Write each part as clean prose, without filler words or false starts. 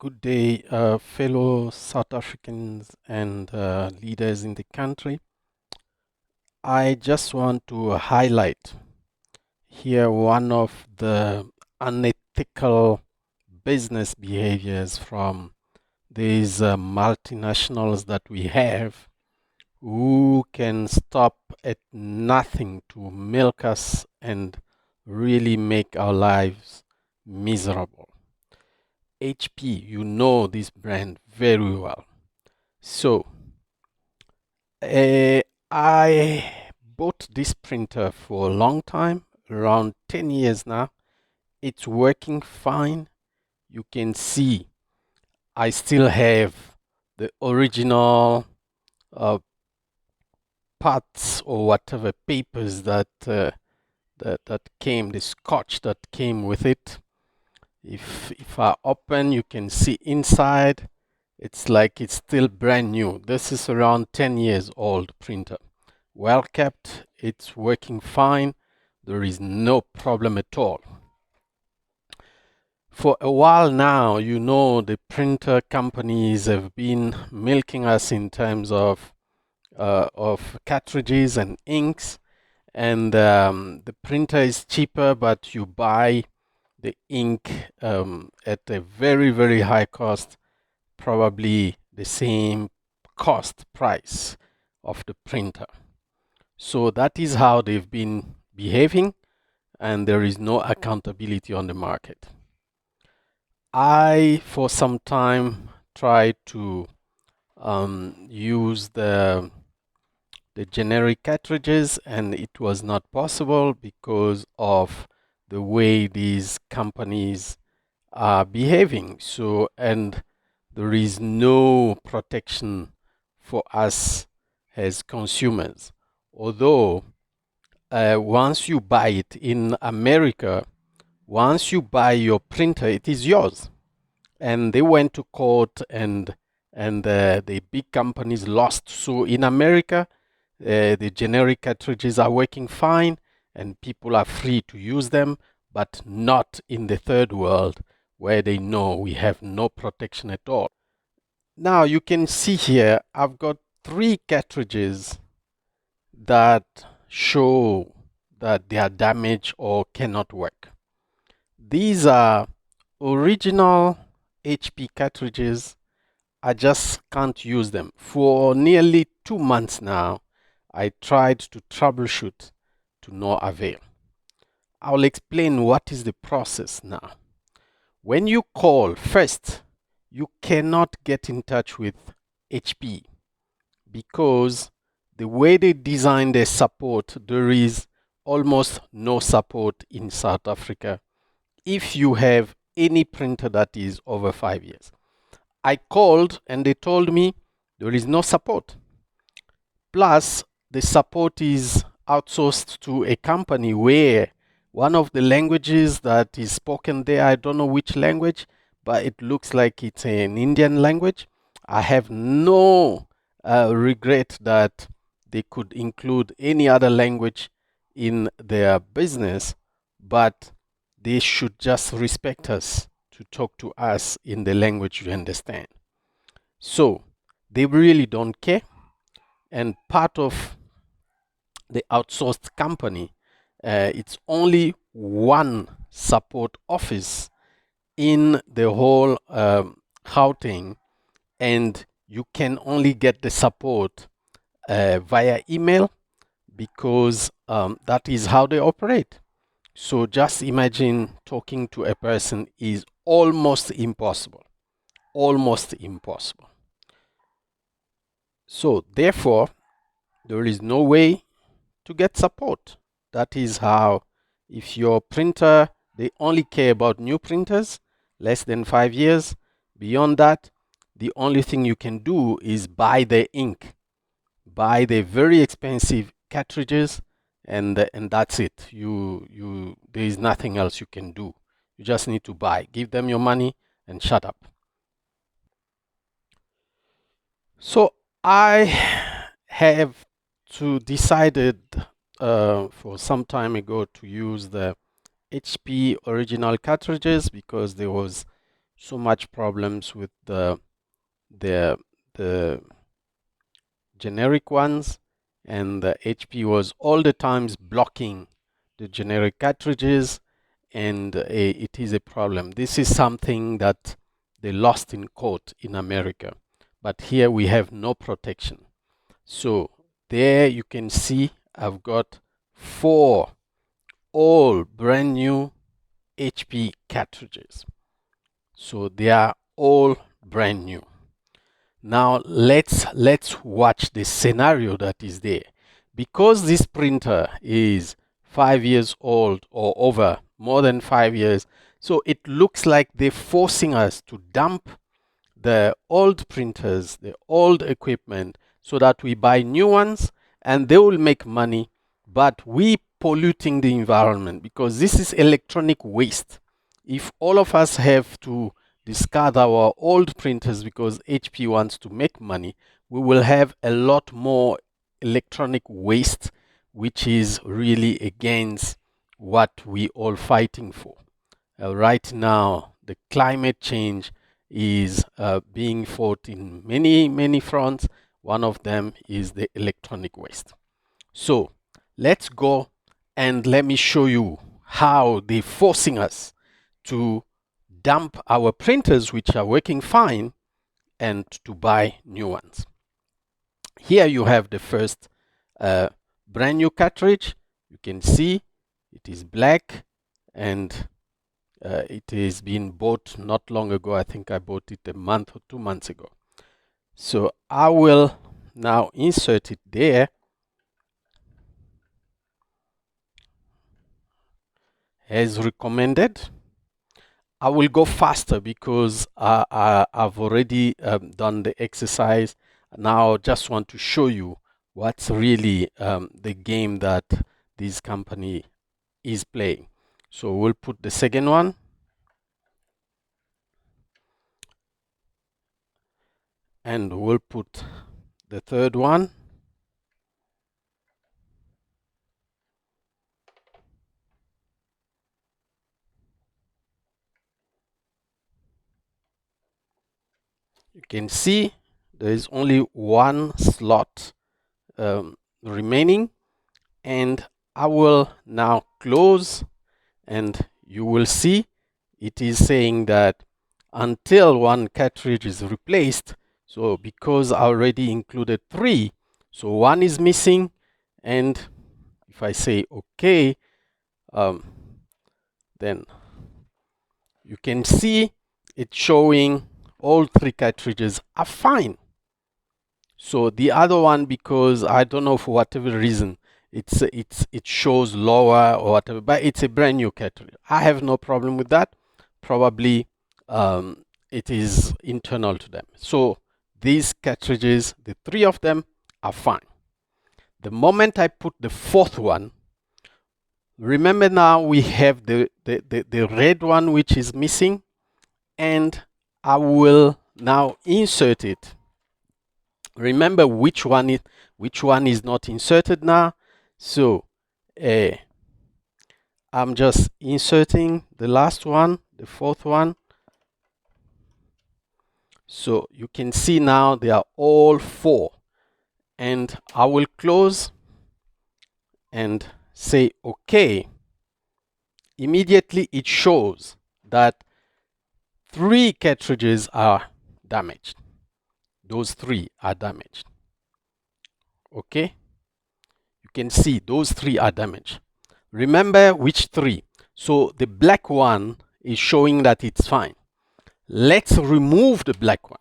Good day, fellow South Africans and leaders in the country. I just want to highlight here one of the unethical business behaviors from these multinationals that we have who can stop at nothing to milk us and really make our lives miserable. HP, you know this brand very well. So, I bought this printer for a long time, around 10 years now. It's working fine. You can see I still have the original uh, parts or whatever papers that came, the scotch that came with it. If I open, you can see inside. It's like it's still brand new. This is around 10 years old printer. Well kept, it's working fine. There is no problem at all. For a while now, you know, the printer companies have been milking us in terms of cartridges and inks, and the printer is cheaper, but you buy the ink at a very, very high cost, probably the same cost price of the printer. So that is how they've been behaving, and there is no accountability on the market. I, for some time, tried to use the generic cartridges, and it was not possible because of the way these companies are behaving. So, and there is no protection for us as consumers. Although, once you buy it in America, once you buy your printer, it is yours. And they went to court, and the big companies lost. So in America, the generic cartridges are working fine, and people are free to use them, but not in the third world where they know we have no protection at all. Now you can see here, I've got 3 cartridges that show that they are damaged or cannot work. These are original HP cartridges. I just can't use them. For nearly 2 months now, I tried to troubleshoot to no avail. I'll explain what is the process now. When you call first, you cannot get in touch with HP because the way they design their support, there is almost no support in South Africa if you have any printer that is over 5 years. I called and they told me there is no support. Plus, the support is outsourced to a company where one of the languages that is spoken there, I don't know which language, but it looks like it's an Indian language. I have no regret that they could include any other language in their business, but they should just respect us to talk to us in the language we understand. So they really don't care. And part of the outsourced company, it's only one support office in the whole Gauteng, and you can only get the support via email because that is how they operate. So just imagine talking to a person is almost impossible. Almost impossible. So therefore, there is no way to get support. That is how, if your printer, they only care about new printers, less than 5 years. Beyond that, the only thing you can do is buy the ink, buy the very expensive cartridges, and that's it. There is nothing else you can do. You just need to buy. Give them your money and shut up. So I have decided for some time ago to use the HP original cartridges because there was so much problems with the generic ones, and the HP was all the times blocking the generic cartridges, and it is a problem. This is something that they lost in court in America, but here we have no protection. So there you can see I've got 4 all brand new HP cartridges. So they are all brand new. Now let's watch the scenario that is there. Because this printer is 5 years old or over, more than 5 years, so it looks like they're forcing us to dump the old printers, the old equipment, so that we buy new ones and they will make money, but we polluting the environment because this is electronic waste. If all of us have to discard our old printers because HP wants to make money, we will have a lot more electronic waste, which is really against what we all fighting for. Right now, the climate change is being fought in many fronts. One of them is the electronic waste. So let's go and let me show you how they're forcing us to dump our printers, which are working fine, and to buy new ones. Here you have the first brand new cartridge. You can see it is black, and it is being bought not long ago. I think I bought it a month or 2 months ago. So I will now insert it there. As recommended. I will go faster because I've already done the exercise. Now I just want to show you what's really the game that this company is playing. So we'll put the second one. And we'll put the third one. You can see there is only one slot remaining, and I will now close, and you will see it is saying that until one cartridge is replaced. So because I already included 3, so 1 is missing, and if I say OK, then you can see it's showing all 3 cartridges are fine. So the other one, because I don't know for whatever reason, it shows lower or whatever, but it's a brand new cartridge. I have no problem with that. Probably it is internal to them. So these cartridges, the 3 of them, are fine. The moment I put the 4th one, remember now we have the red one which is missing, and I will now insert it. Remember which one is not inserted now. So I'm just inserting the last one, the 4th one. So you can see now they are all 4, and I will close and say OK. Immediately it shows that 3 cartridges are damaged. Those 3 are damaged. Okay, you can see those 3 are damaged. Remember which 3? So the black one is showing that it's fine. Let's remove the black one.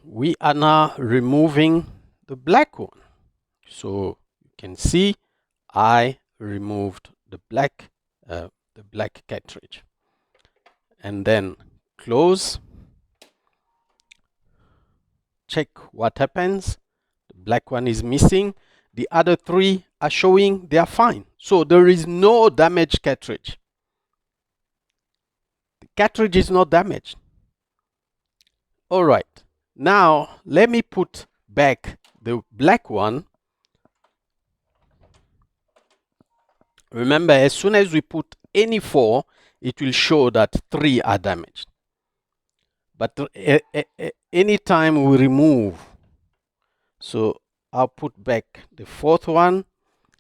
We are now removing the black one. So you can see I removed the black cartridge, and then close. Check what happens. The black one is missing. The other 3 are showing they are fine. So there is no damaged cartridge. The cartridge is not damaged. All right, now let me put back the black one. Remember, as soon as we put any 4, it will show that 3 are damaged. But anytime we remove, so I'll put back the 4th one.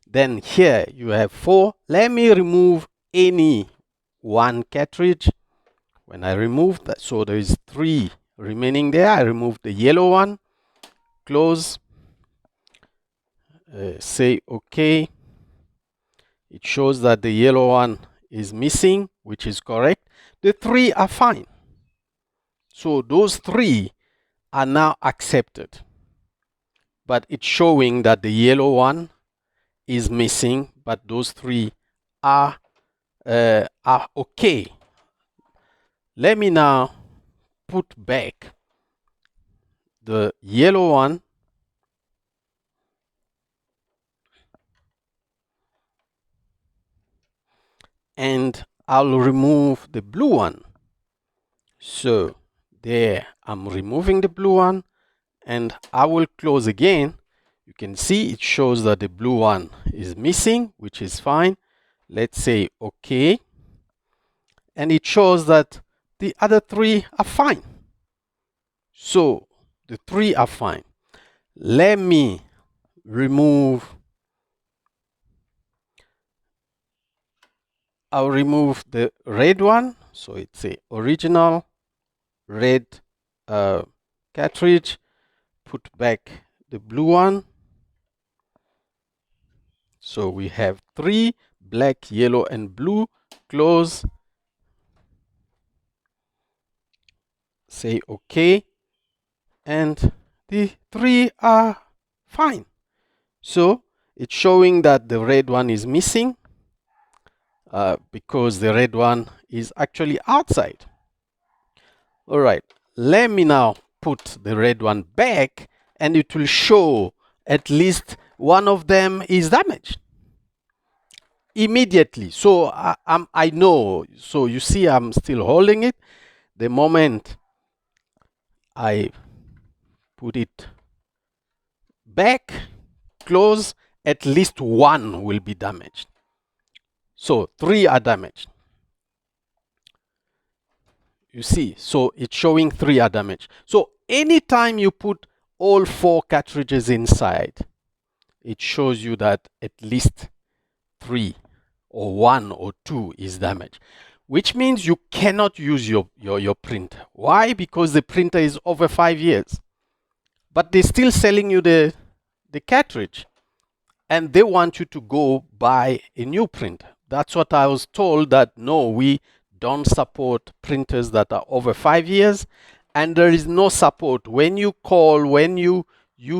Then here you have 4. Let me remove any 1 cartridge. When I remove that, so there is 3 remaining there. I remove the yellow one, close, say OK. It shows that the yellow one is missing, which is correct. The 3 are fine. So those 3 are now accepted. But it's showing that the yellow one is missing, but those 3 are okay. Let me now put back the yellow one and I'll remove the blue one. So there, I'm removing the blue one and I will close again. You can see it shows that the blue one is missing, which is fine. Let's say OK. And it shows that the other 3 are fine. So the 3 are fine. Let me remove, I'll remove the red one. So it's a original red cartridge. Put back the blue one. So we have 3, black, yellow, and blue. Close. Say OK. And the 3 are fine. So it's showing that the red one is missing because the red one is actually outside. All right, let me now put the red one back and it will show at least one of them is damaged immediately. So I know. So you see I'm still holding it. The moment I put it back, close, at least 1 will be damaged. So 3 are damaged. You see, so it's showing 3 are damaged. So anytime you put all 4 cartridges inside, it shows you that at least 3 or 1 or 2 is damaged, which means you cannot use your printer. Why? Because the printer is over 5 years, but they're still selling you the cartridge and they want you to go buy a new printer. That's what I was told, that no, we don't support printers that are over 5 years, and there is no support. When you call, when you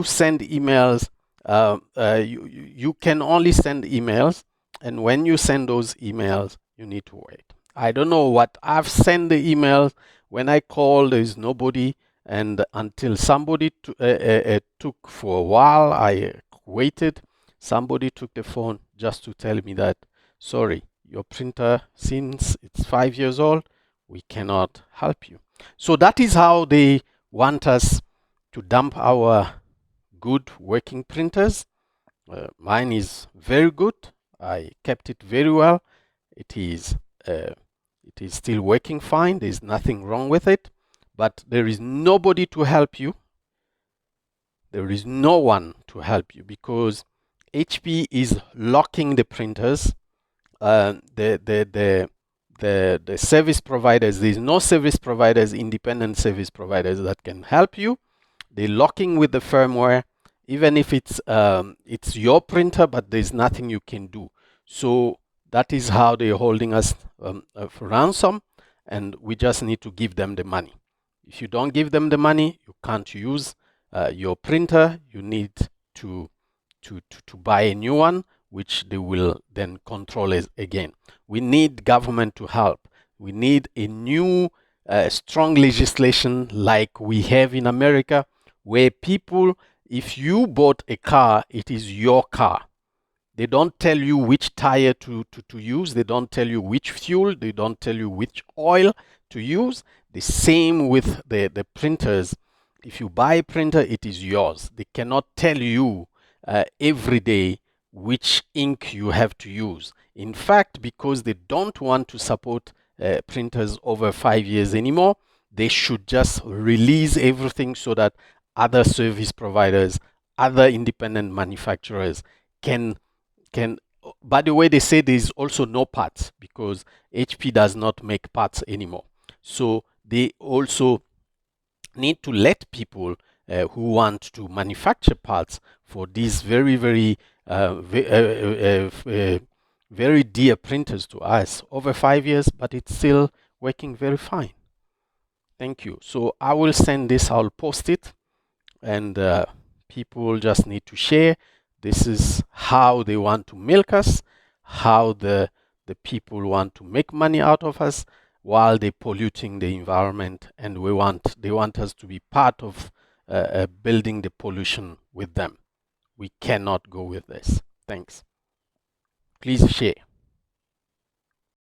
send emails, you can only send emails, and when you send those emails, you need to wait. I don't know what I've sent the emails. When I call, there is nobody, and until somebody took for a while, I waited. Somebody took the phone just to tell me that, sorry, your printer, since it's 5 years old, we cannot help you. So that is how they want us to dump our good working printers. Mine is very good. I kept it very well. It is still working fine. There's nothing wrong with it, but there is nobody to help you. There is no one to help you because HP is locking the printers. The service providers, there's no service providers, independent service providers that can help you. They're locking with the firmware, even if it's your printer, but there's nothing you can do. So that is how they're holding us for ransom, and we just need to give them the money. If you don't give them the money, you can't use your printer. You need to buy a new one, which they will then control again. We need government to help. We need a new strong legislation like we have in America, where people, if you bought a car, it is your car. They don't tell you which tire to use. They don't tell you which fuel. They don't tell you which oil to use. The same with the printers. If you buy a printer, it is yours. They cannot tell you every day which ink you have to use. In fact, because they don't want to support printers over 5 years anymore, they should just release everything so that other service providers, other independent manufacturers can can by the way, they say there's also no parts because HP does not make parts anymore. So they also need to let people who want to manufacture parts for these very dear printers to us over 5 years, but it's still working very fine. Thank you. So I will send this, I'll post it, and people just need to share. This is how they want to milk us, how the people want to make money out of us while they're polluting the environment, and they want us to be part of building the pollution with them. We cannot go with this. Thanks. Please share.